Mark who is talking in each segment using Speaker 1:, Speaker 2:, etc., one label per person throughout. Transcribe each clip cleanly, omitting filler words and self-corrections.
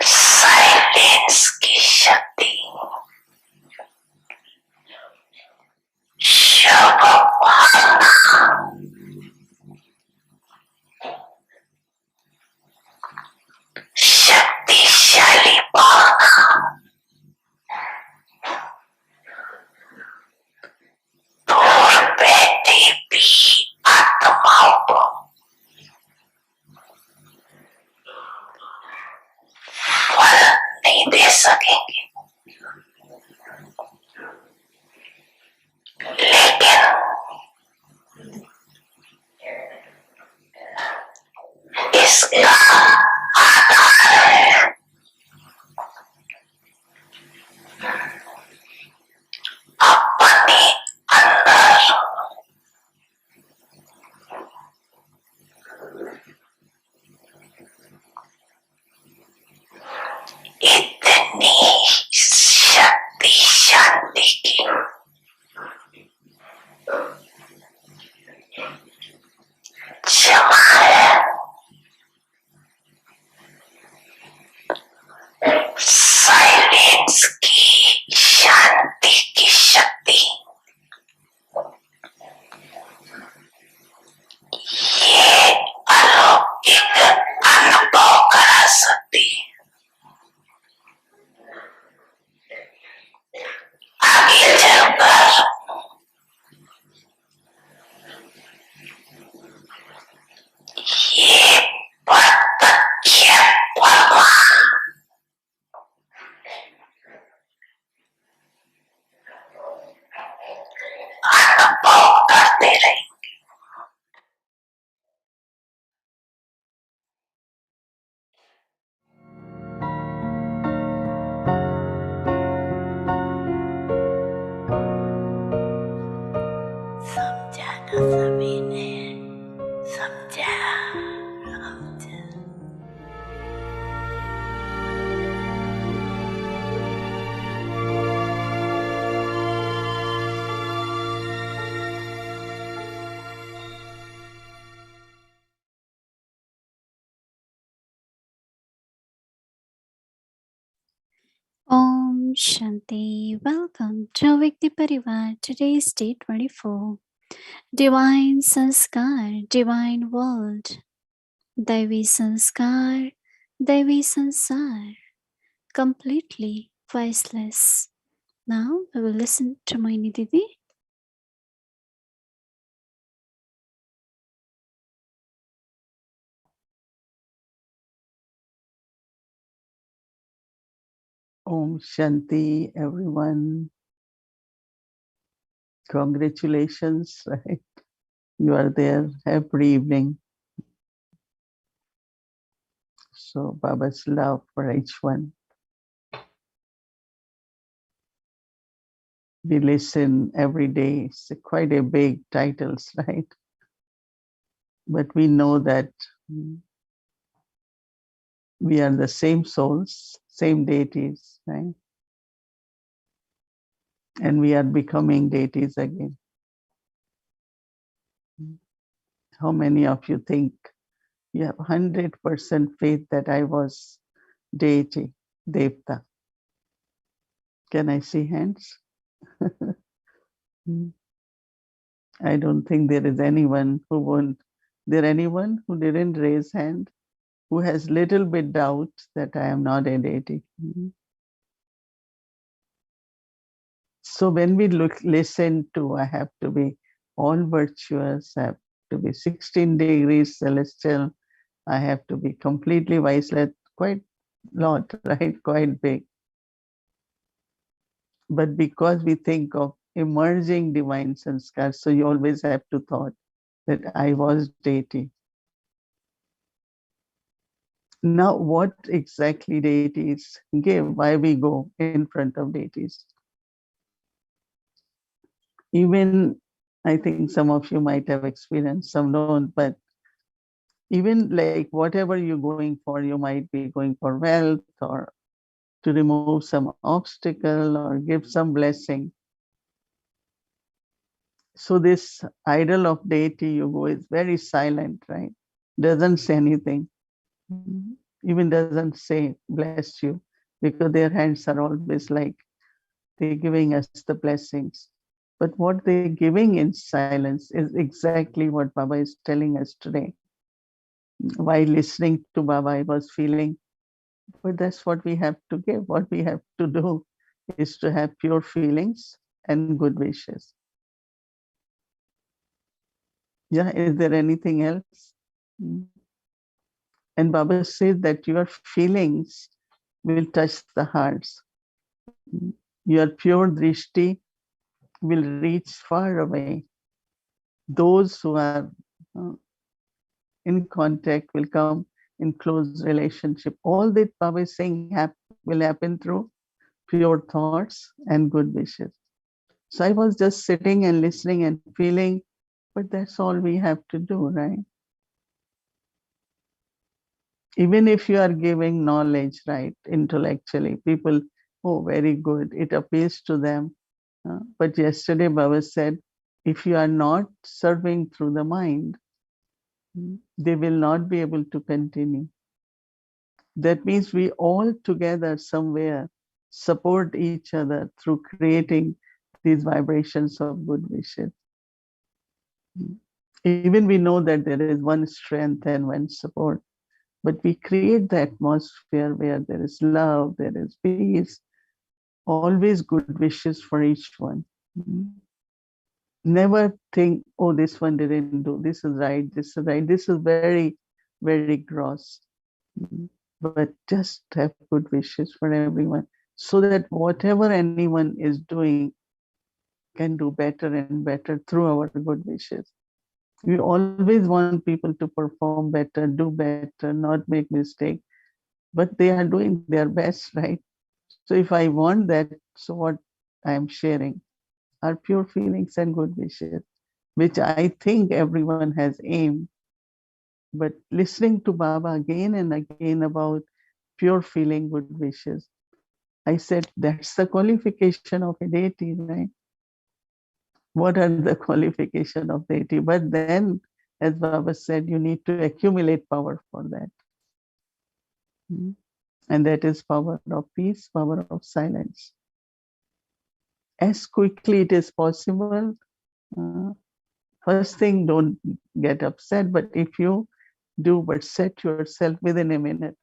Speaker 1: Silence की शक्ति, शुभ भावना, शक्तिशाली भावना, दूर बैठी भी आत्माओं को फल नहीं दे सकेंगे, लेकिन इसका आधार है अपने अंदर इतनी शक्ति शांति की जमा है। साइलेंस की शांति की शक्ति ये अलौकिक अनुभव करा सकती है। आगे चलकर ये प्रत्यक्ष प्रमाण अनुभव करते रहेंगे। समझा ना सभी ने, समझा
Speaker 2: Om Shanti. Welcome to Vikti Parivar. Today is day 24. Divine Sanskar, Divine World. Devi Sanskar, Devi Sansar. Completely Viceless. Now we will listen to Mohini Didi.
Speaker 3: Om Shanti, everyone. Congratulations, right? You are there. Happy evening. So Baba's love for each one. We listen every day. It's quite a big titles, right? But we know that we are the same souls, same deities, right? And we are becoming deities again. How many of you think you have 100% faith that I was deity, Devta? Can I see hands? I don't think there is anyone who won't. There anyone who didn't raise hand, who has little bit doubt that I am not a deity? So when we listen to, I have to be all virtuous, I have to be 16 degrees celestial, I have to be completely Viceless, quite lot, right? Quite big. But because we think of emerging divine sanskar, so you always have to thought that I was deity. Now, what exactly deities give? Why we go in front of deities? Even, I think some of you might have experienced, some don't, but even like whatever you're going for, you might be going for wealth or to remove some obstacle or give some blessing. So this idol of deity you go is very silent, right? Doesn't say anything. Even doesn't say bless you, because their hands are always like they're giving us the blessings. But what they're giving in silence is exactly what Baba is telling us today. While listening to Baba, I was feeling, but that's what we have to give. What we have to do is to have pure feelings and good wishes. Yeah, is there anything else? Mm. And Baba says that your feelings will touch the hearts. Your pure drishti will reach far away. Those who are uh, in contact will come in close relationship. All that Baba is saying will happen through pure thoughts and good wishes. So I was just sitting and listening and feeling, but that's all we have to do, right? Even if you are giving knowledge, right, intellectually, people, oh, very good, it appeals to them. But yesterday, Baba said, if you are not serving through the mind, they will not be able to continue. That means we all together somewhere support each other through creating these vibrations of good wishes. Even we know that there is one strength and one support, but we create the atmosphere where there is love, there is peace, always good wishes for each one. Never think, oh, this one didn't do, this is right, this is right. This is very, very gross. But just have good wishes for everyone so that whatever anyone is doing can do better and better through our good wishes. We always want people to perform better, do better, not make mistake, but they are doing their best, right? So if I want that, so what I am sharing are pure feelings and good wishes, which I think everyone has aimed. But listening to Baba again and again about pure feeling, good wishes, I said that's the qualification of a deity, right? What are the qualification of deity? But then, as Baba said, you need to accumulate power for that. And that is power of peace, power of silence. As quickly it is possible, uh, first thing, don't get upset, but if you do, but set yourself within a minute.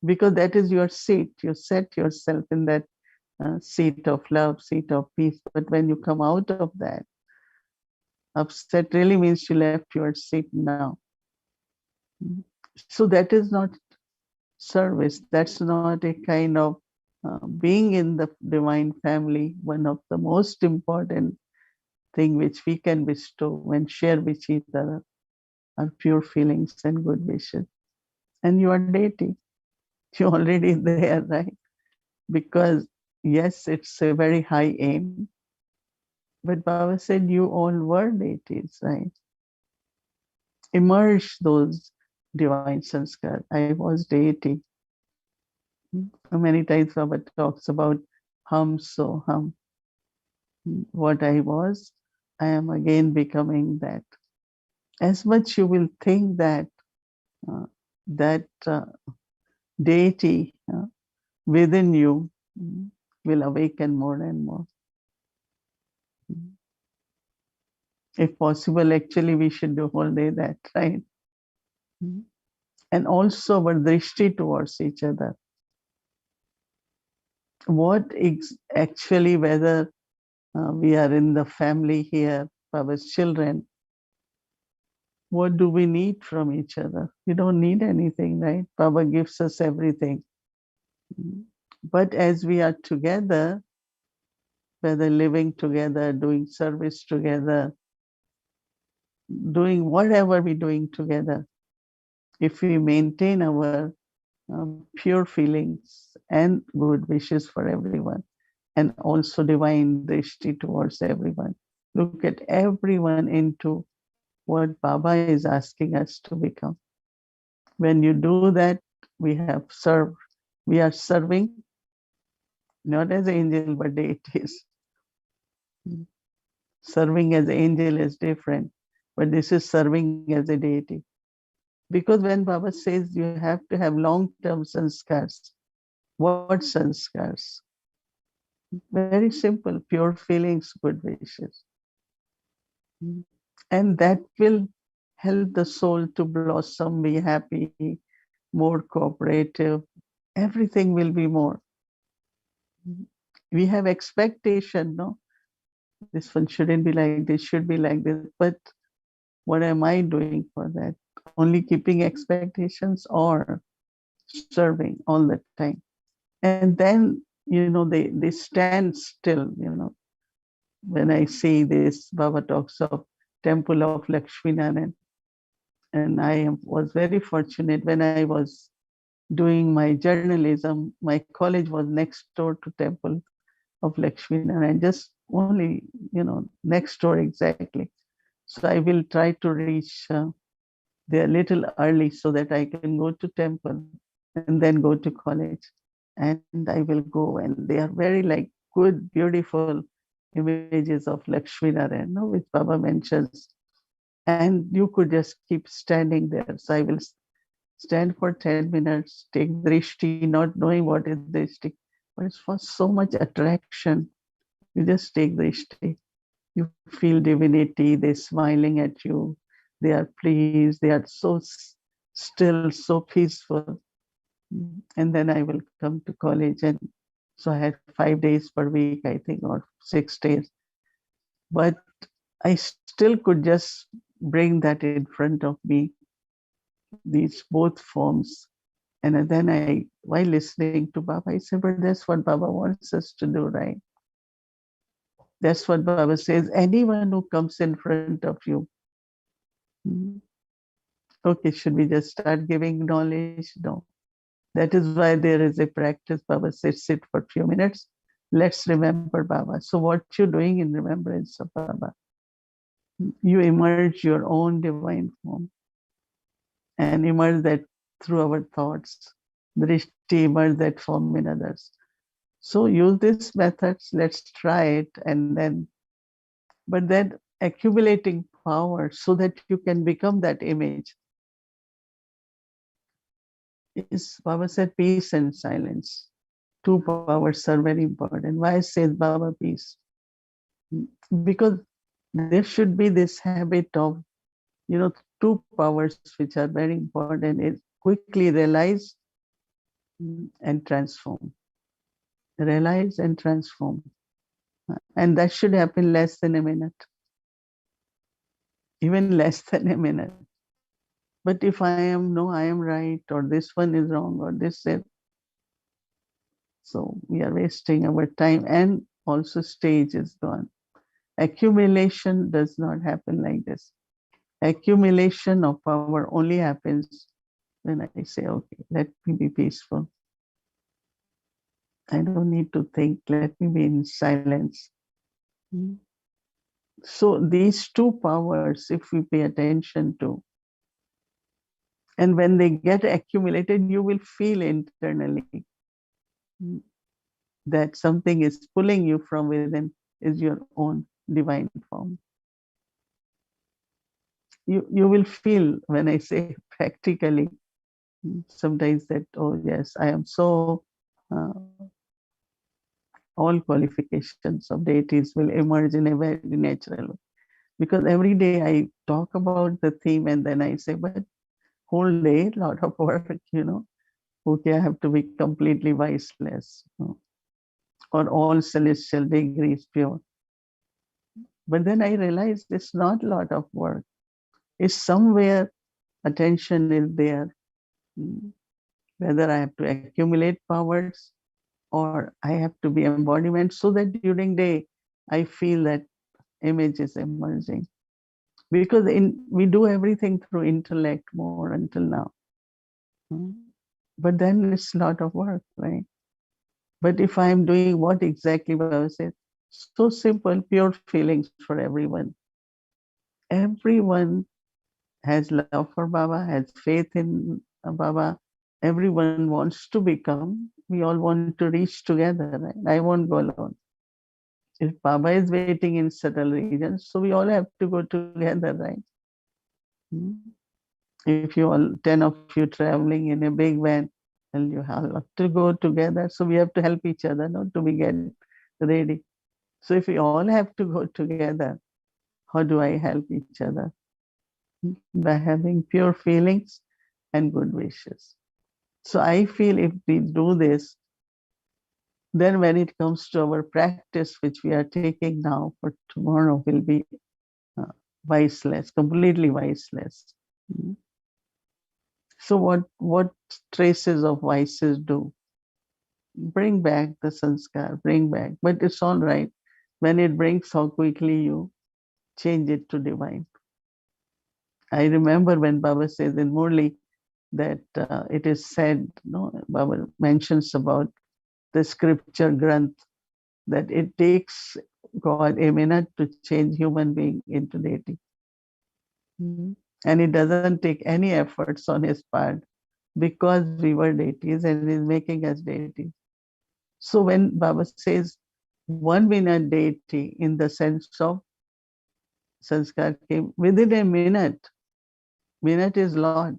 Speaker 3: Because that is your seat. You set yourself in that seat of love, seat of peace. But when you come out of that, upset really means you left your seat now. So that is not service. That's not a kind of being in the divine family. One of the most important thing which we can bestow and share with each other are pure feelings and good wishes. And you are deity. You're already there, right? Because yes, it's a very high aim. But Baba said you all were deities, right? Immerse those divine sanskar. I was deity. Many times Baba talks about hum. What I was, I am again becoming that. As much you will think that that deity within you will awaken more and more. If possible, actually, we should do whole day that, right? And also our drishti towards each other. What actually, whether we are in the family here, our children, what do we need from each other? We don't need anything, right? Baba gives us everything. But as we are together, whether living together, doing service together, doing whatever we're doing together, if we maintain our pure feelings and good wishes for everyone, and also divine drishti towards everyone, look at everyone into what Baba is asking us to become. When you do that, we have served. We are serving not as angel but deities. Serving as angel is different, but this is serving as a deity. Because when Baba says you have to have long-term sanskars, what sanskars? Very simple, pure feelings, good wishes. And that will help the soul to blossom, be happy, more cooperative. Everything will be more. We have expectation, no? This one shouldn't be like this, should be like this. But what am I doing for that? Only keeping expectations or serving all the time? And then, they stand still, when I see this, Baba talks of temple of Lakshmi Narayan. And was very fortunate when I was doing my journalism. My college was next door to temple of Lakshmi Narayan, just only, next door exactly. So I will try to reach there a little early so that I can go to temple and then go to college. And I will go, and they are very like good, beautiful images of Lakshmi Narayan, which Baba mentions. And you could just keep standing there. So I will stand for 10 minutes, take drishti, not knowing what is drishti, but it's for so much attraction. You just take drishti. You feel divinity, they're smiling at you, they are pleased, they are so still, so peaceful. And then I will come to college. And so I had 5 days per week, I think, or 6 days. But I still could just bring that in front of me, these both forms. And then while listening to Baba, I said, but that's what Baba wants us to do, right? That's what Baba says. Anyone who comes in front of you, okay, should we just start giving knowledge? No. That is why there is a practice. Baba says, sit for a few minutes. Let's remember Baba. So what you're doing in remembrance of Baba, you emerge your own divine form and emerge that through our thoughts. Drishti, emerge that form in others. So use these methods. Let's try it. And then, but then accumulating power so that you can become that image is, Baba said, peace and silence. Two powers are very important. Why says Baba peace? Because there should be this habit of, two powers which are very important is quickly realize and transform. Realize and transform. And that should happen less than a minute. Even less than a minute. But if I am right, or this one is wrong, or this is, so we are wasting our time, and also stage is gone. Accumulation does not happen like this. Accumulation of power only happens when I say, okay, let me be peaceful. I don't need to think, let me be in silence. So these two powers, if we pay attention to, and when they get accumulated, you will feel internally that something is pulling you from within is your own divine form. You will feel, when I say practically, sometimes that, oh yes, I am so, all qualifications of deities will emerge in a very natural way. Because every day I talk about the theme and then I say, but whole day, lot of work, okay, I have to be completely viceless, or all celestial degrees pure. But then I realized it's not a lot of work. It's somewhere attention is there. Whether I have to accumulate powers or I have to be embodiment so that during day I feel that image is emerging. Because we do everything through intellect more until now. But then it's a lot of work, right? But if I'm doing what exactly Baba said, so simple, pure feelings for everyone. Everyone has love for Baba, has faith in Baba. Everyone wants to become. We all want to reach together. Right? I won't go alone. If Baba is waiting in subtle regions, so we all have to go together, right? Hmm. If you all 10 of you traveling in a big van, and you have to go together, so we have to help each other, not to be get ready. So if we all have to go together, how do I help each other? By having pure feelings and good wishes. So I feel if we do this, then when it comes to our practice, which we are taking now for tomorrow, will be uh, viceless, completely viceless. Mm. So what traces of vices do? Bring back the sanskar, bring back. But it's all right. When it brings, how quickly you change it to divine. I remember when Baba says in Murli that it is said, no, Baba mentions about the scripture Granth, that it takes God a minute to change human being into deity. Mm-hmm. And it doesn't take any efforts on his part because we were deities and he's making us deities. So when Baba says 1 minute deity in the sense of sanskar came within a minute is lot,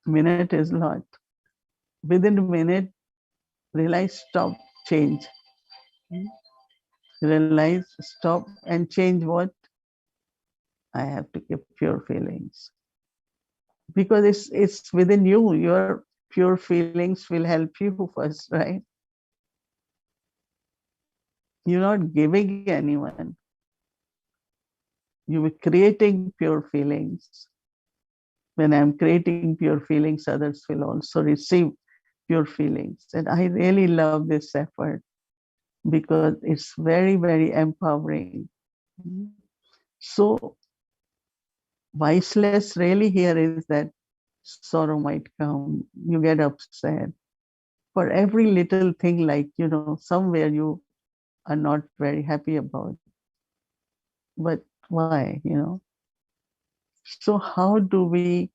Speaker 3: minute is lot. Within a minute, realize, stop, change. Realize, stop, and change what? I have to keep pure feelings. Because it's within you. Your pure feelings will help you first, right? You're not giving anyone. You are creating pure feelings. When I'm creating pure feelings, others will also receive pure feelings. And I really love this effort because it's very, very empowering. So viceless really here is that sorrow might come, you get upset for every little thing, like, somewhere you are not very happy about. But why, So how do we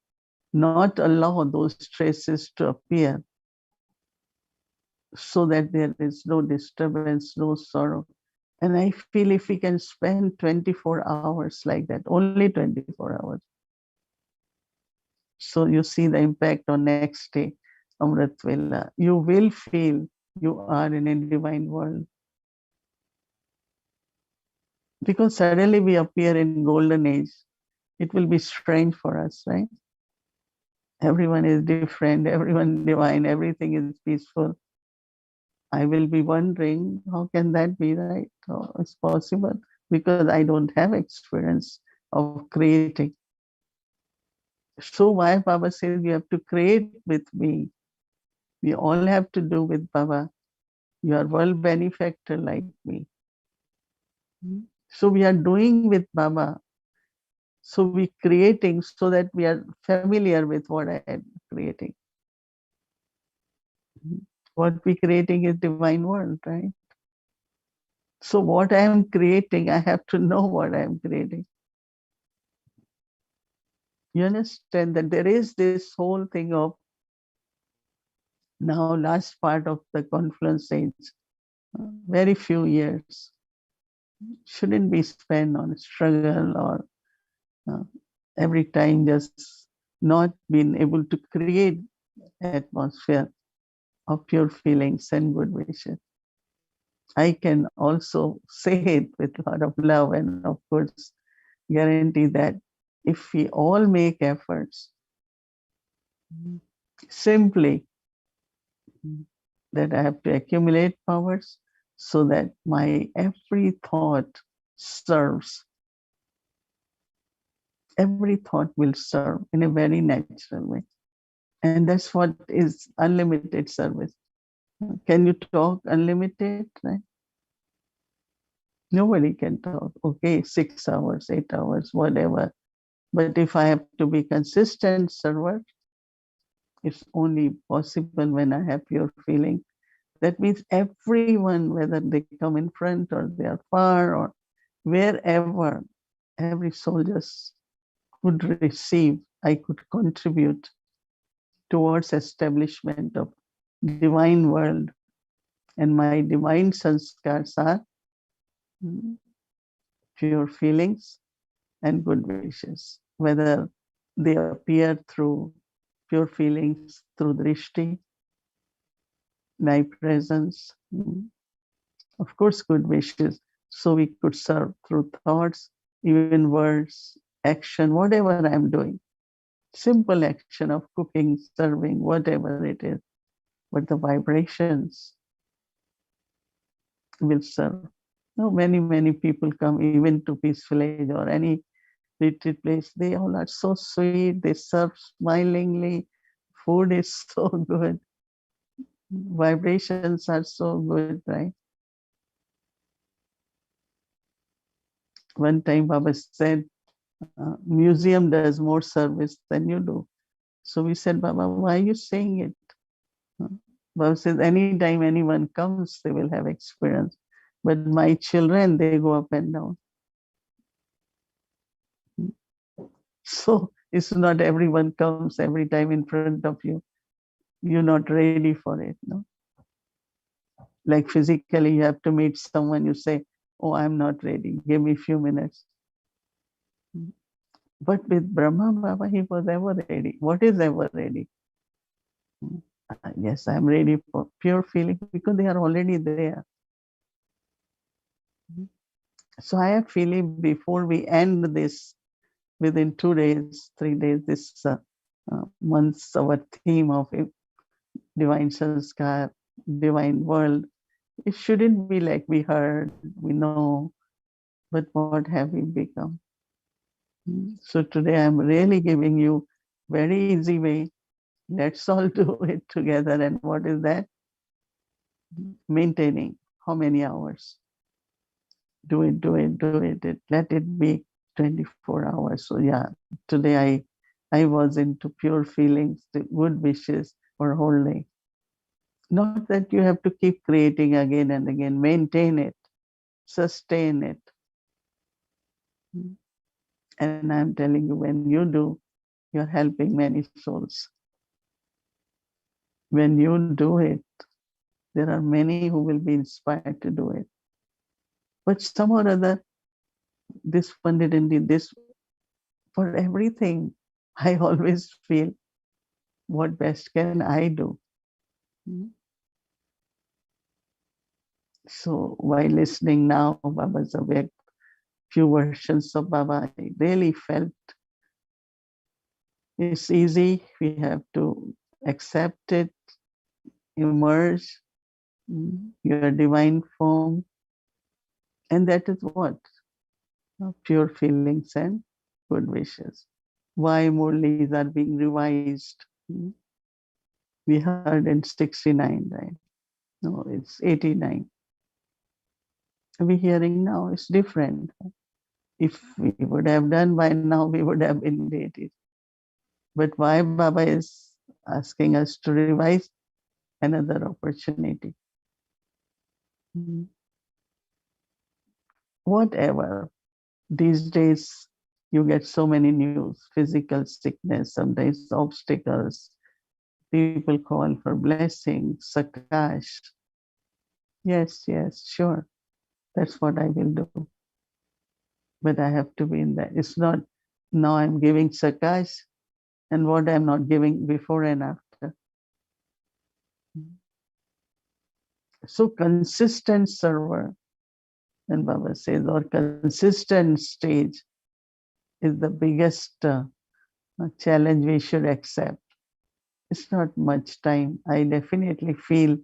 Speaker 3: not allow those traces to appear so that there is no disturbance, no sorrow? And I feel if we can spend 24 hours like that, only 24 hours, so you see the impact on next day, Amrit Vela. You will feel you are in a divine world. Because suddenly we appear in golden age. It will be strange for us, right? Everyone is different, everyone divine, everything is peaceful. I will be wondering, how can that be, right? Oh, it's possible because I don't have experience of creating. So why Baba says you have to create with me. We all have to do with Baba. You are world benefactor like me. So we are doing with Baba. So we creating so that we are familiar with what I am creating. What we creating is divine world, right? So what I am creating, I have to know what I am creating. You understand that there is this whole thing of now last part of the confluence age, very few years shouldn't be spent on struggle or uh, every time just not being able to create atmosphere of pure feelings and good wishes. I can also say it with a lot of love and of course guarantee that if we all make efforts simply that I have to accumulate powers so that my every thought serves, every thought will serve in a very natural way. And that's what is unlimited service. Can you talk unlimited? Right? Nobody can talk. Okay, 6 hours, 8 hours, whatever. But if I have to be consistent server, it's only possible when I have pure feeling. That means everyone, whether they come in front or they are far or wherever, every soul just could receive, I could contribute towards establishment of divine world And my divine sanskars are pure feelings and good wishes, whether they appear through pure feelings, through drishti, my presence, of course, good wishes. So we could serve through thoughts, even words, action, whatever I'm doing. Simple action of cooking, serving, whatever it is. But the vibrations will serve. Now, many people come even to Peaceful Age or any retreat place. They all are so sweet. They serve smilingly. Food is so good. Vibrations are so good, right? One time Baba said, museum does more service than you do. So we said, Baba, why are you saying it? Baba says, anytime anyone comes, they will have experience. But my children, they go up and down. So it's not everyone comes every time in front of you. You're not ready for it. No? Like physically, you have to meet someone, you say, oh, I'm not ready. Give me a few minutes. But with Brahma Baba, he was ever ready. What is ever ready? Yes, I'm ready for pure feeling because they are already there. So I have feeling before we end this, within 2 days, 3 days, this month's our theme of divine sanskar, divine world. It shouldn't be like we heard, we know, but what have we become? So today I'm really giving you very easy way. Let's all do it together. And what is that? Maintaining how many hours? Do it, do it, do it. Let it be 24 hours. So yeah, today I was into pure feelings, the good wishes for whole day. Not that you have to keep creating again and again. Maintain it, sustain it. And I'm telling you, when you do, you're helping many souls. When you do it, there are many who will be inspired to do it. But some or other, this one didn't do this. For everything, I always feel, what best can I do? So while listening now, Baba's awake, few versions of Baba, I really felt it's easy. We have to accept it, immerse your divine form. And that is what? Pure feelings and good wishes. Why Murlis are being revised? We heard in 69, right? No, it's 89. We're hearing now, it's different. If we would have done by now, we would have been dated. But why Baba is asking us to revise? Another opportunity. Whatever. These days, you get so many news, physical sickness, sometimes obstacles. People call for blessings, sakash. Yes, yes, sure. That's what I will do. But I have to be in that. It's not now I'm giving sakash and what I'm not giving before and after. So consistent server, and Baba says, or consistent stage is the biggest challenge we should accept. It's not much time. I definitely feel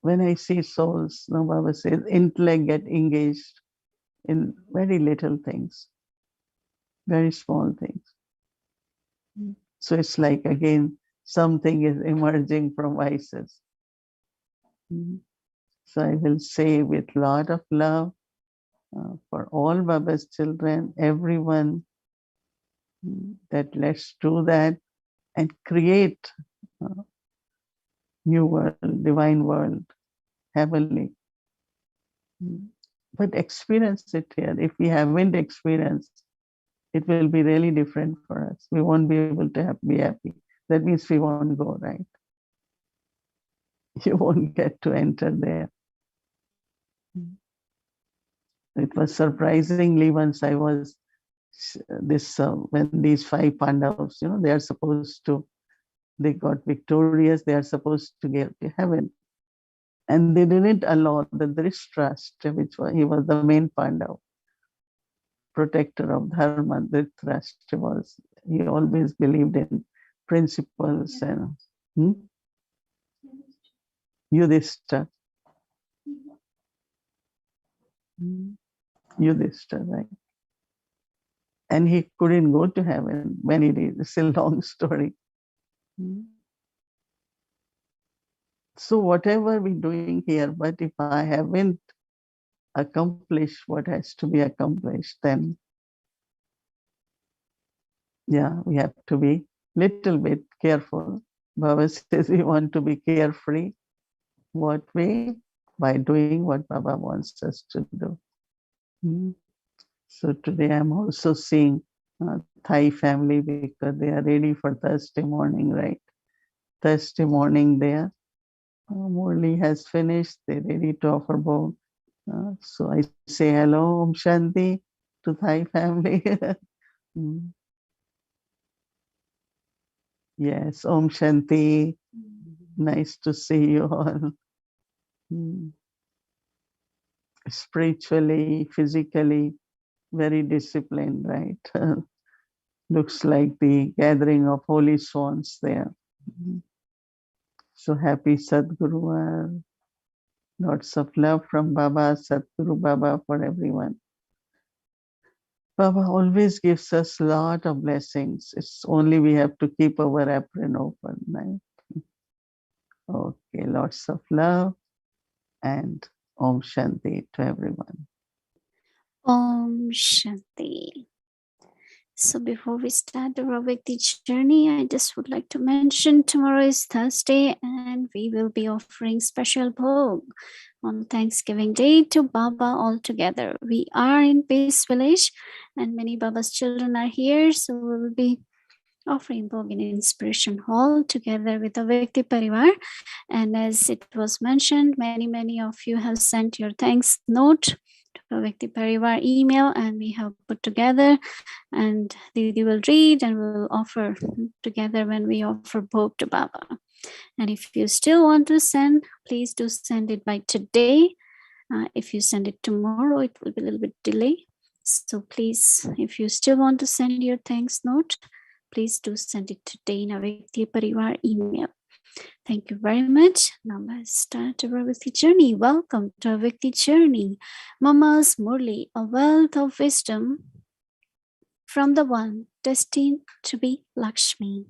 Speaker 3: when I see souls, no, Baba says, intellect get engaged in very little things, very small things. So it's like, again, something is emerging from vices. So I will say with lot of love for all Baba's children, everyone, that let's do that and create new world, divine world, heavenly. But experience it here. If we haven't experienced, it will be really different for us. We won't be able to be happy. That means we won't go, right? You won't get to enter there. It was surprisingly once I was this when these 5 Pandavas, they are supposed to, they got victorious, they are supposed to get to heaven, and they didn't allow the Dhritarashtra, he was the main Pandav, protector of Dharma. Dhritarashtra was, he always believed in principles and Yudhishthira. Yudhishthira, right? And he couldn't go to heaven many days. It's a long story. So whatever we're doing here, but if I haven't accomplished what has to be accomplished, then yeah, we have to be little bit careful. Baba says we want to be carefree. What way? By doing what Baba wants us to do. So today I'm also seeing Thai family because they are ready for Thursday morning, right? Thursday morning there. Murli has finished. They're ready to offer both. So I say hello, Om Shanti to Thai family. Yes, Om Shanti. Nice to see you all. Spiritually, physically, very disciplined, right? Looks like the gathering of holy swans there. So happy Sadguru. Lots of love from Baba, Sadguru Baba for everyone. Baba always gives us a lot of blessings. It's only we have to keep our apron open, right? Okay, lots of love and Om Shanti to everyone.
Speaker 2: Om Shanti. So before we start the Ravakti journey, I just would like to mention tomorrow is Thursday and we will be offering special bhog on Thanksgiving Day to Baba all together. We are in Peace Village and many Baba's children are here. So we will be offering bhog in Inspiration Hall together with the Vakti Parivar. And as it was mentioned, many of you have sent your thanks note to the Vakti Parivar email and we have put together and Didi will read and we'll offer together when we offer bhog to Baba. And if you still want to send, please do send it by today. If you send it tomorrow, it will be a little bit delay. So please, if you still want to send your thanks note, please do send it today in a Vakti Parivar email. Thank you very much. Now let's start our Vakti journey. Welcome to our Vakti journey. Mama's Murli, a wealth of wisdom from the one destined to be Lakshmi.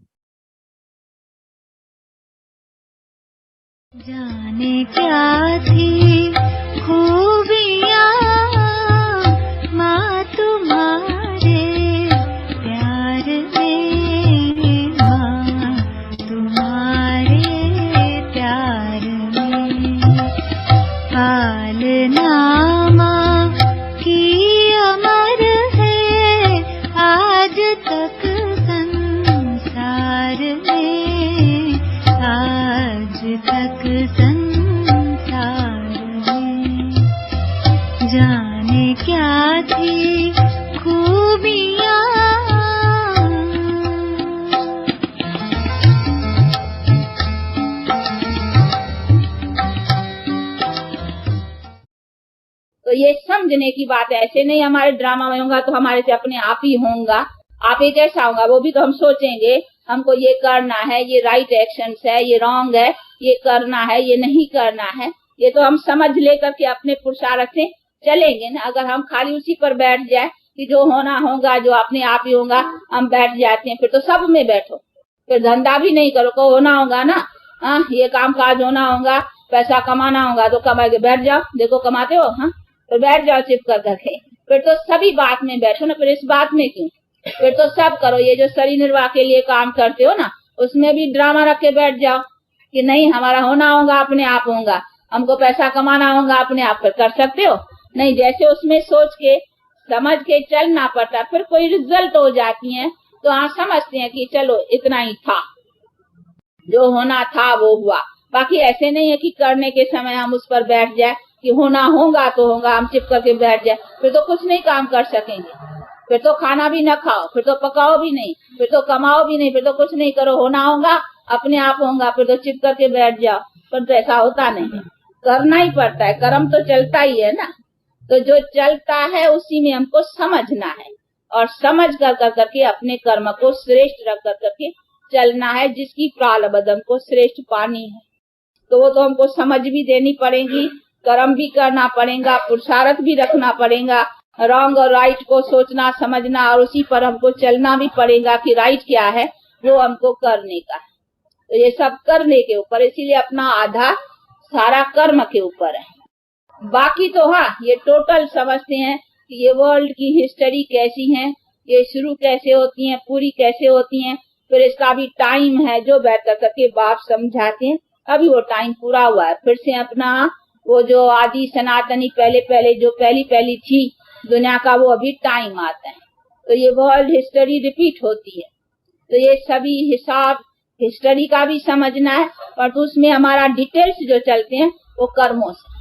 Speaker 4: जाने क्या थी खूबियाँ माँ तुम्हारे प्यार में, माँ तुम्हारे प्यार में, पालना माँ की अमर है आज तक संसार में, आज तक संसार में, जाने क्या थी खूबियाँ।
Speaker 5: तो ये समझने की बात है, ऐसे नहीं हमारे ड्रामा में होगा तो हमारे से अपने आप ही होगा, आप ही कैसा होगा वो भी तो हम सोचेंगे, हमको ये करना है, ये राइट एक्शंस है, ये रॉन्ग है, ये करना है, ये नहीं करना है, ये तो हम समझ लेकर के अपने पुरुषार्थ से चलेंगे ना। अगर हम खाली उसी पर बैठ जाए कि जो होना होगा, जो अपने आप ही होगा, हम बैठ जाते हैं, फिर तो सब में बैठो, फिर धंधा भी नहीं करो, को होना होगा ना, ये काम काज होना होगा, पैसा कमाना होगा तो कमा के बैठ जाओ, देखो कमाते हो, तो बैठ जाओ चिप कर करके, फिर तो सभी बात में बैठो ना, फिर इस बात में क्यों, फिर तो सब करो। ये जो शरीर निर्वाह के लिए काम करते हो ना, उसमें भी ड्रामा रख के बैठ जाओ कि नहीं हमारा होना होगा अपने आप होगा, हमको पैसा कमाना होगा अपने आप, फिर कर सकते हो नहीं। जैसे उसमें सोच के समझ के चलना पड़ता, फिर कोई रिजल्ट हो जाती है तो हाँ समझते हैं कि चलो इतना ही था, जो होना था वो हुआ, बाकी ऐसे नहीं है कि करने के समय हम उस पर बैठ जाए कि होना होगा तो होगा, हम चिप करके बैठ जाए, फिर तो कुछ नहीं काम कर सकेंगे। फिर तो खाना भी न खाओ, फिर तो पकाओ भी नहीं, फिर तो कमाओ भी नहीं, फिर तो कुछ नहीं करो, होना होगा अपने आप होगा, फिर तो चिप करके बैठ जाओ। पर तो ऐसा होता नहीं है, करना ही पड़ता है, कर्म तो चलता ही है ना। तो जो चलता है उसी में हमको समझना है और समझ कर करके अपने कर्म को श्रेष्ठ रख कर करके चलना है। जिसकी प्रारब्ध हमको श्रेष्ठ पानी है तो वो तो हमको समझ भी देनी पड़ेगी, कर्म भी करना पड़ेगा, पुरुषार्थ भी रखना पड़ेगा, रॉन्ग और राइट को सोचना समझना और उसी पर हमको चलना भी पड़ेगा कि राइट क्या है वो हमको करने का है। तो ये सब करने के ऊपर, इसीलिए अपना आधार सारा कर्म के ऊपर है। बाकी तो हाँ, ये टोटल समझते हैं कि ये वर्ल्ड की हिस्ट्री कैसी है, ये शुरू कैसे होती है, पूरी कैसे होती है, फिर इसका भी टाइम है जो बैठ कर करके बाप समझाते हैं। अभी वो टाइम पूरा हुआ है, फिर से अपना वो जो आदि सनातनी पहले जो पहली थी दुनिया का, वो अभी टाइम आता है। तो ये वर्ल्ड हिस्ट्री रिपीट होती है। तो ये सभी हिसाब हिस्ट्री का भी समझना है, पर तो उसमें हमारा डिटेल्स जो चलते हैं वो कर्मों से,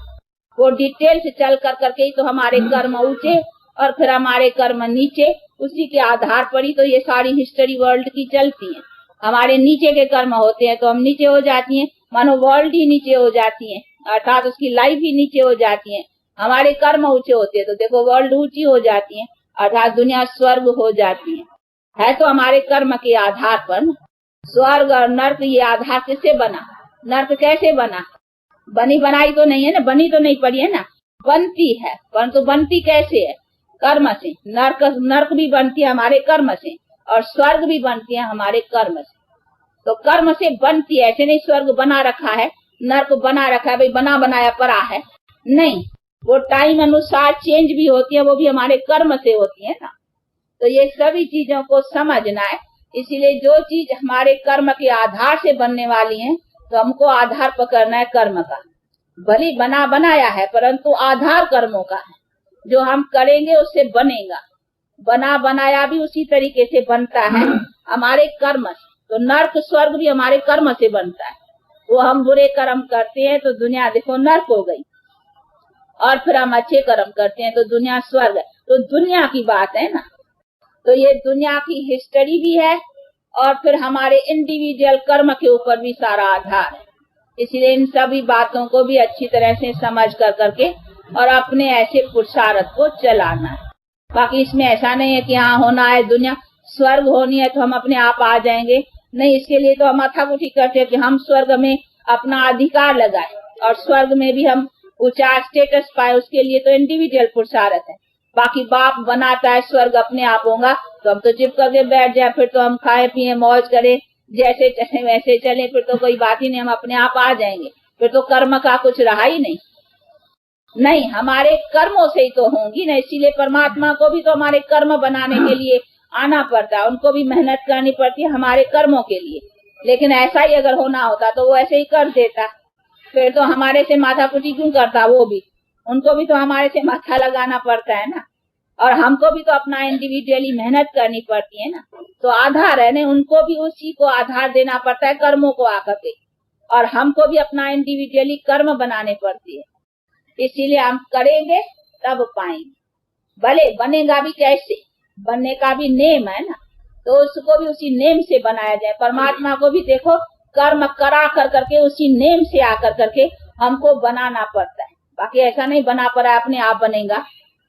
Speaker 5: वो डिटेल्स चल कर करके ही तो हमारे कर्म ऊंचे और फिर हमारे कर्म नीचे, उसी के आधार पर ही तो ये सारी हिस्ट्री वर्ल्ड की चलती है। हमारे नीचे के कर्म होते हैं तो हम नीचे हो जाती हैं, मानो वर्ल्ड ही नीचे हो जाती है, अर्थात उसकी लाइफ ही नीचे हो जाती है। हमारे कर्म ऊंचे होते हैं तो देखो वर्ल्ड ऊंची हो जाती है, अर्थात दुनिया स्वर्ग हो जाती है तो हमारे कर्म के आधार पर। स्वर्ग और नर्क ये आधार किससे बना, नर्क कैसे बना, बनी बनाई तो नहीं है ना, बनी तो नहीं पड़ी है ना, बनती है, परंतु बनती कैसे है, कर्म से। नर्क भी बनती है हमारे कर्म से और स्वर्ग भी बनती है हमारे कर्म से। तो कर्म से बनती है, ऐसे नहीं स्वर्ग बना रखा है नर्क बना रखा है भाई बना बनाया पड़ा है, नहीं, वो टाइम अनुसार चेंज भी होती है, वो भी हमारे कर्म से होती है ना। तो ये सभी चीजों को समझना है। इसीलिए जो चीज हमारे कर्म के आधार से बनने वाली है तो हमको आधार पकड़ना है कर्म का। भली बना बनाया है परंतु आधार कर्मों का है, जो हम करेंगे उससे बनेगा। बना बनाया भी उसी तरीके से बनता है हमारे कर्म से। तो नर्क स्वर्ग भी हमारे कर्म से बनता है। वो हम बुरे कर्म करते हैं तो दुनिया देखो नर्क हो गई, और फिर हम अच्छे कर्म करते हैं तो दुनिया स्वर्ग है। तो दुनिया की बात है ना, तो ये दुनिया की हिस्ट्री भी है और फिर हमारे इंडिविजुअल कर्म के ऊपर भी सारा आधार है। इसलिए इन सभी बातों को भी अच्छी तरह से समझ कर करके और अपने ऐसे पुरुषार्थ को चलाना है। बाकी इसमें ऐसा नहीं है कि हाँ होना है दुनिया स्वर्ग होनी है तो हम अपने आप आ जाएंगे, नहीं, इसके लिए तो हम माथाकुटी करते हैं कि हम स्वर्ग में अपना अधिकार लगाए और स्वर्ग में भी हम ऊंचा स्टेटस पाए, उसके लिए तो इंडिविजुअल पुरुषार्थ है। बाकी बाप बनाता है स्वर्ग अपने आप होगा तो हम तो चिप करके बैठ जाए, फिर तो हम खाए पिए मौज करें, जैसे चले वैसे चले, फिर तो कोई बात ही नहीं, हम अपने आप आ जाएंगे, फिर तो कर्म का कुछ रहा ही नहीं। नहीं, हमारे कर्मों से ही तो होंगी ना। इसीलिए परमात्मा को भी तो हमारे कर्म बनाने के लिए आना पड़ता है, उनको भी मेहनत करनी पड़ती है हमारे कर्मों के लिए। लेकिन ऐसा ही अगर होना होता तो वो ऐसे ही कर देता, फिर तो हमारे से माथाकुटी क्यों करता, वो भी उनको भी तो हमारे से माथा लगाना पड़ता है ना, और हमको भी तो अपना इंडिविजुअली मेहनत करनी पड़ती है ना। तो आधार है ना, उनको भी उसी को आधार देना पड़ता है कर्मों को आकर के, और हमको भी अपना इंडिविजुअली कर्म बनाने पड़ती है। इसीलिए हम करेंगे तब पाएंगे। भले बनेगा भी कैसे, बनने का भी नेम है ना, तो उसको भी उसी नेम से बनाया जाए। परमात्मा को भी देखो कर्म करा कर करके उसी नेम से आकर करके हमको बनाना पड़ता है। बाकी ऐसा नहीं बना पड़ा अपने आप बनेगा,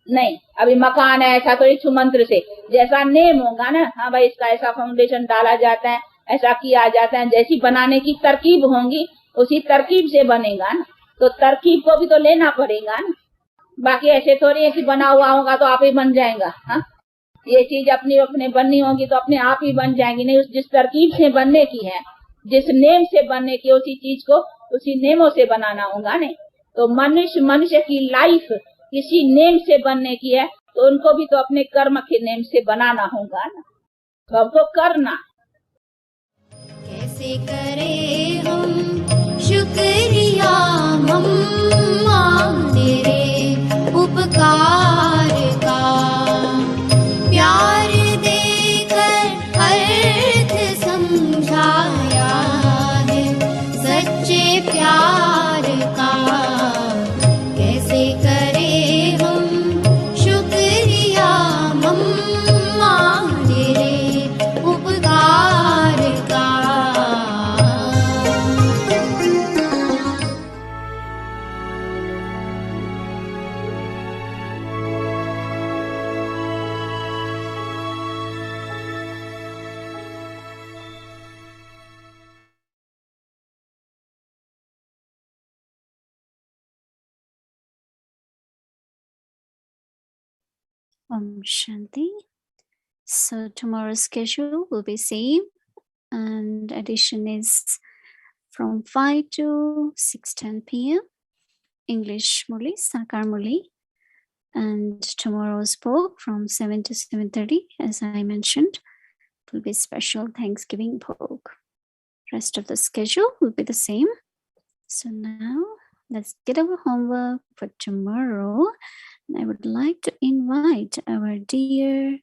Speaker 5: नहीं। अभी मकान है ऐसा तो इच्छु मंत्र से जैसा नेम होगा ना, हाँ भाई इसका ऐसा फाउंडेशन डाला जाता है, ऐसा किया जाता है, जैसी बनाने की तरकीब होंगी उसी तरकीब से बनेगा ना। तो तरकीब को भी तो लेना पड़ेगा ना। बाकी ऐसे थोड़ी है कि बना हुआ होगा तो आप ही बन जाएगा। हाँ, ये चीज अपनी अपने बननी होगी तो अपने आप ही बन जाएंगी, नहीं, उस जिस तरकीब से बनने की है, जिस नेम से बनने की, उसी चीज को उसी नेमों से बनाना होगा। नहीं तो मनुष्य की लाइफ किसी नेम से बनने की है तो उनको भी तो अपने कर्म के नेम से बनाना होगा ना, तो हमको करना।
Speaker 4: कैसे करें हम शुक्रिया मम्मा तेरे उपकार का, प्यार देकर अर्थ समझाया है सच्चे
Speaker 2: Om Shanti. So tomorrow's schedule will be same, and edition is from 5 to 6:10 p.m. English Murli, Sanskar Murli, and tomorrow's book from 7 to 7:30, as I mentioned, will be special Thanksgiving book. Rest of the schedule will be the same. So now let's get our homework for tomorrow. And I would like to invite our dear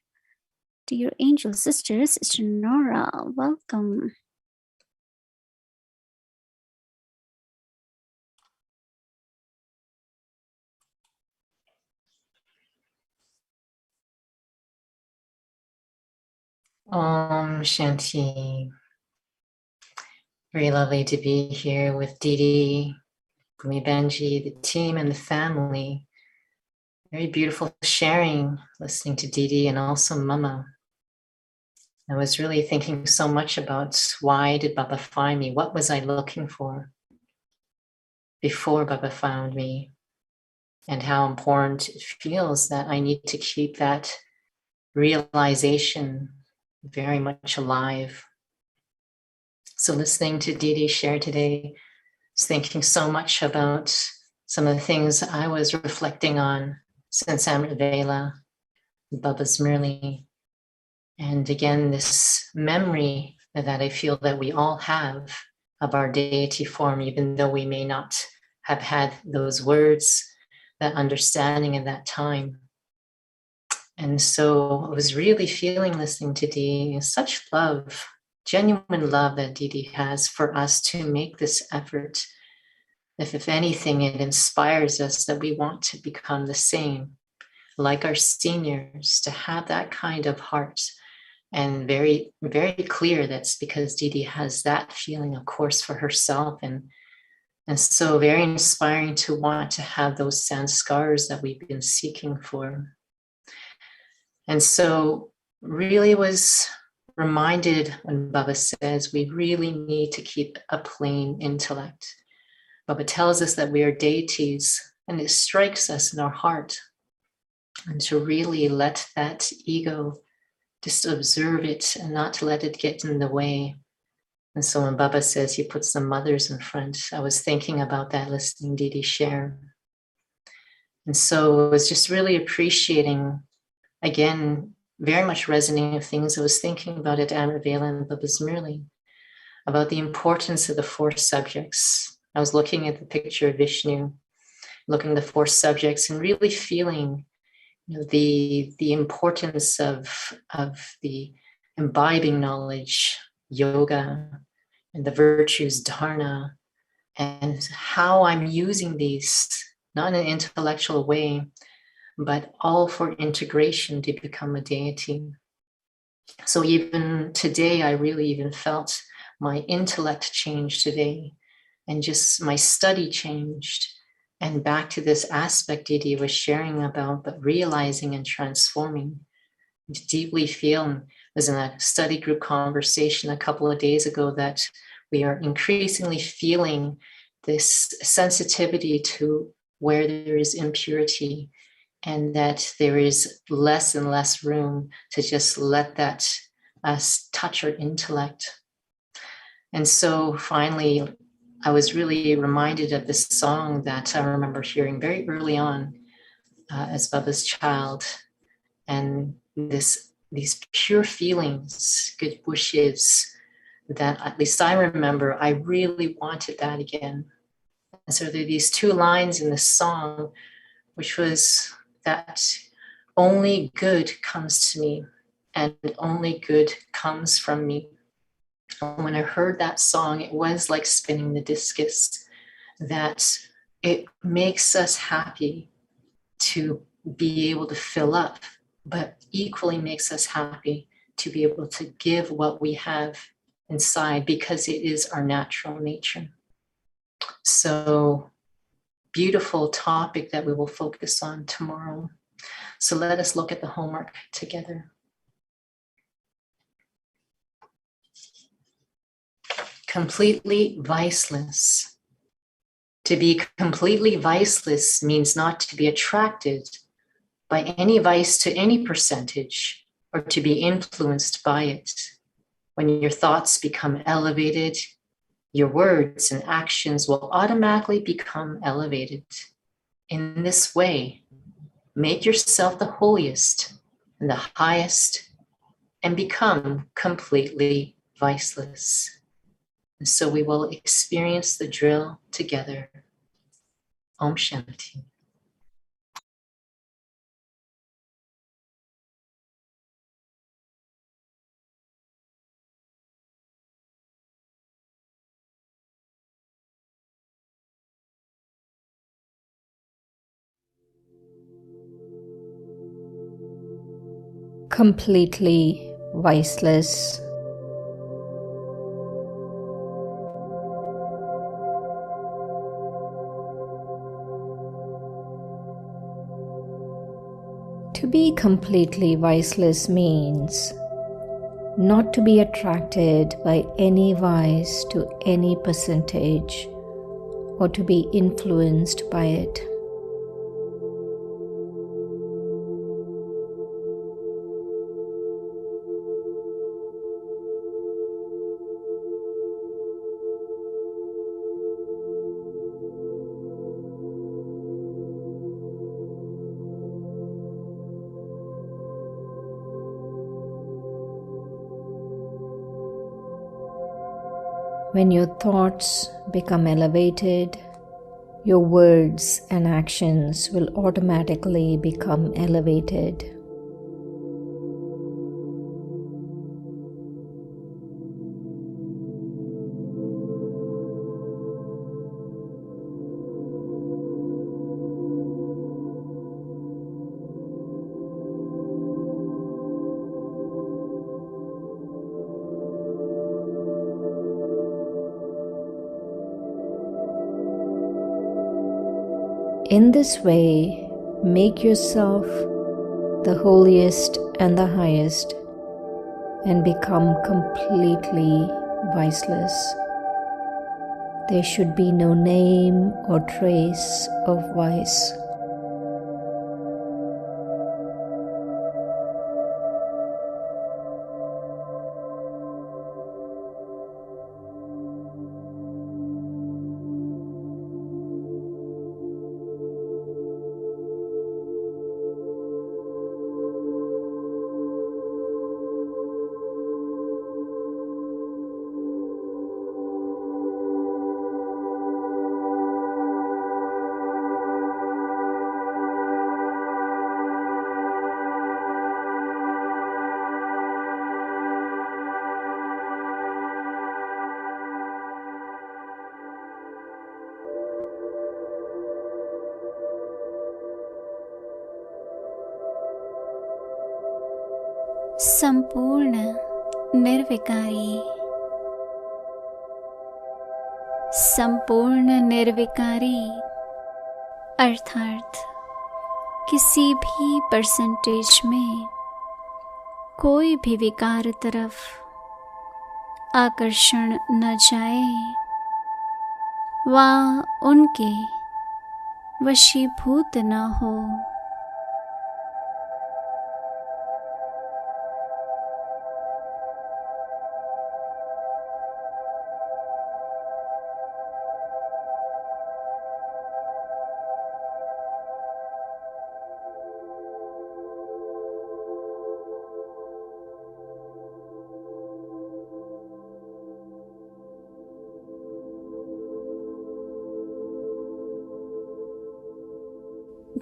Speaker 2: angel sister, Sister Nora. Welcome.
Speaker 6: Om Shanti. Very lovely to be here with Didi, Bhumi Benji, the team and the family. Very beautiful sharing, listening to Didi and also Mama. I was really thinking so much about why did Baba find me? What was I looking for before Baba found me? And how important it feels that I need to keep that realization very much alive. So listening to Didi share today, I was thinking so much about some of the things I was reflecting on since Amrit Vela, Baba's Murli. And again, this memory that I feel that we all have of our deity form, even though we may not have had those words, that understanding at that time. And so I was really feeling, listening to Didi, such love, genuine love that Didi has for us to make this effort. If anything, it inspires us that we want to become the same, like our seniors, to have that kind of heart. And very, very clear that's because Didi has that feeling, of course, for herself. And so very inspiring to want to have those sanskars that we've been seeking for. And so really was reminded when Baba says we really need to keep a plain intellect. Baba tells us that we are deities, and it strikes us in our heart. And to really let that ego just observe it and not to let it get in the way. And so when Baba says he puts the mothers in front, I was thinking about that listening Didi share. And so I was just really appreciating, again, very much resonating with things I was thinking about at Amrit Vela and Baba's Murli, about the importance of the four subjects. I was looking at the picture of Vishnu, looking at the four subjects and really feeling the importance of the imbibing knowledge, yoga, and the virtues, dharana, and how I'm using these, not in an intellectual way, but all for integration to become a deity. So even today, I really even felt my intellect change today, and just my study changed. And back to this aspect Didi was sharing about, but realizing and transforming. Deeply feel, was in a study group conversation a couple of days ago, that we are increasingly feeling this sensitivity to where there is impurity, and that there is less and less room to just let that us touch our intellect. And so finally, I was really reminded of this song that I remember hearing very early on as Baba's child, and these pure feelings, good wishes, that at least I remember, I really wanted that again. And so there are these two lines in the song, which was that only good comes to me and only good comes from me. And when I heard that song, it was like spinning the discus, that it makes us happy to be able to fill up, but equally makes us happy to be able to give what we have inside, because it is our natural nature. So beautiful topic that we will focus on tomorrow. So let us look at the homework together. Completely viceless. To be completely viceless means not to be attracted by any vice to any percentage or to be influenced by it. When your thoughts become elevated, your words and actions will automatically become elevated. In this way, make yourself the holiest and the highest and become completely viceless. And so we will experience the drill together. Om Shanti.
Speaker 7: Completely viceless. To be completely viceless means not to be attracted by any vice to any percentage or to be influenced by it. When your thoughts become elevated, your words and actions will automatically become elevated. In this way, make yourself the holiest and the highest and become completely viceless. There should be no name or trace of vice.
Speaker 2: संपूर्ण निर्विकारी, संपूर्ण निर्विकारी अर्थात किसी भी percentage में कोई भी विकार तरफ आकर्षण न जाए, वह उनके वशीभूत न हो।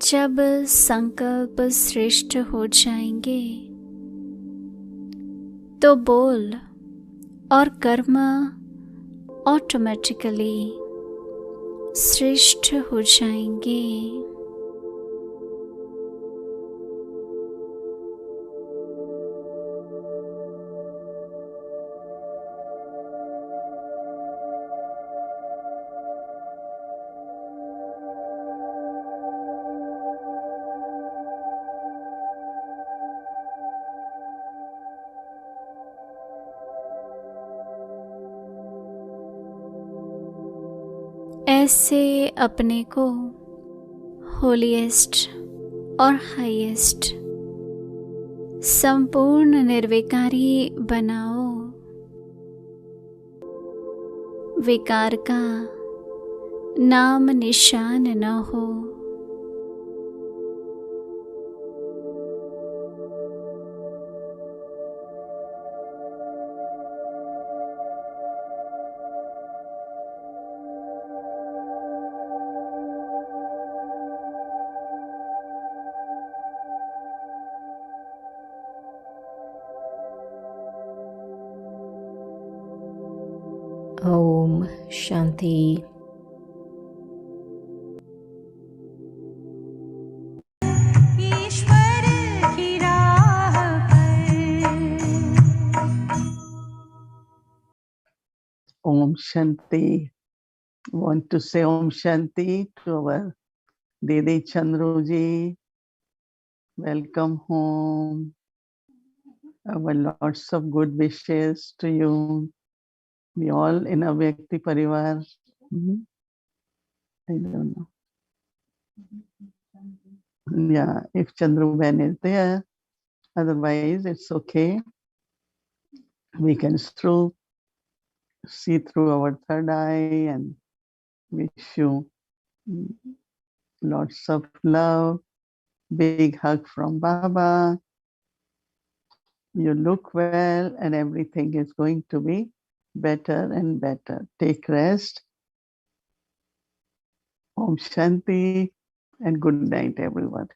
Speaker 2: जब संकल्प श्रेष्ठ हो जाएंगे तो बोल और कर्म ऑटोमेटिकली श्रेष्ठ हो जाएंगे। ऐसे अपने को होलीएस्ट और हाईएस्ट संपूर्ण निर्विकारी बनाओ। विकार का नाम निशान न हो।
Speaker 7: Om Shanti.
Speaker 4: ईश्वर की राह पर
Speaker 3: Om Shanti. Want to say Om Shanti to our Didi Chandruji. Welcome home. Our lots of good wishes to you. We all in a Vyakti Parivar. I don't know. Yeah, if Chandru Ben is there, otherwise it's okay. We can see through our third eye and wish you lots of love. Big hug from Baba. You look well and everything is going to be better and better. Take rest. Om Shanti and good night, everyone.